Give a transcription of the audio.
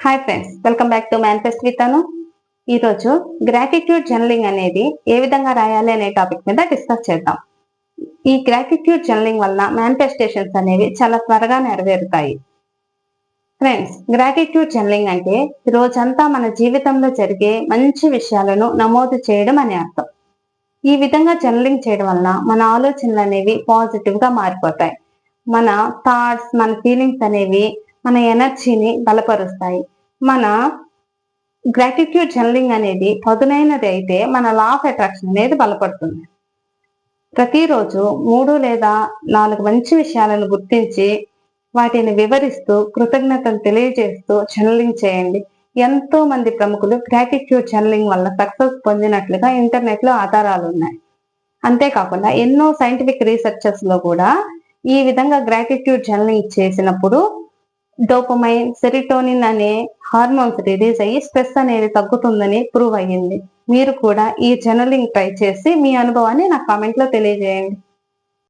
Hi friends, welcome back to manifest with Anu. ఈరోజు gratitude journaling అనేది ఏ విధంగా రాయాలి అనే టాపిక్ మీద డిస్కస్ చేద్దాం. ఈ గ్రాటిట్యూడ్ జర్నలింగ్ వల్ల మేనిఫెస్టేషన్స్ అనేవి చాలా త్వరగా నెరవేరుతాయి. ఫ్రెండ్స్, గ్రాటిట్యూడ్ జర్నలింగ్ అంటే రోజంతా మన జీవితంలో జరిగే మంచి విషయాలను నమోదు చేయడం అని అర్థం. ఈ విధంగా జర్నలింగ్ చేయడం వల్ల మన ఆలోచనలు అనేవి పాజిటివ్ గా మారిపోతాయి. మన థాట్స్, మన ఫీలింగ్స్ అనేవి మన ఎనర్జీని బలపరుస్తాయి. మన గ్రాటిట్యూడ్ జర్నలింగ్ అనేది పదునైనది అయితే మన లా ఆఫ్ అట్రాక్షన్ అనేది బలపడుతుంది. ప్రతిరోజు 3 లేదా 4 మంచి విషయాలను గుర్తించి వాటిని వివరిస్తూ కృతజ్ఞతలు తెలియజేస్తూ జర్నలింగ్ చేయండి. ఎంతో మంది ప్రముఖులు గ్రాటిట్యూడ్ జర్నలింగ్ వల్ల సక్సెస్ పొందినట్లుగా ఇంటర్నెట్ లో ఆధారాలు ఉన్నాయి. అంతేకాకుండా ఎన్నో సైంటిఫిక్ రీసెర్చెస్ లో కూడా ఈ విధంగా గ్రాటిట్యూడ్ జర్నలింగ్ చేసినప్పుడు డోపమైన్, సెరిటోనిన్ అనే హార్మోన్స్ రిలీజ్ అయ్యి స్ట్రెస్ అనేది తగ్గుతుందని ప్రూవ్ అయ్యింది. మీరు కూడా ఈ జర్నలింగ్ ట్రై చేసి మీ అనుభవాన్ని నాకు కామెంట్ లో తెలియజేయండి.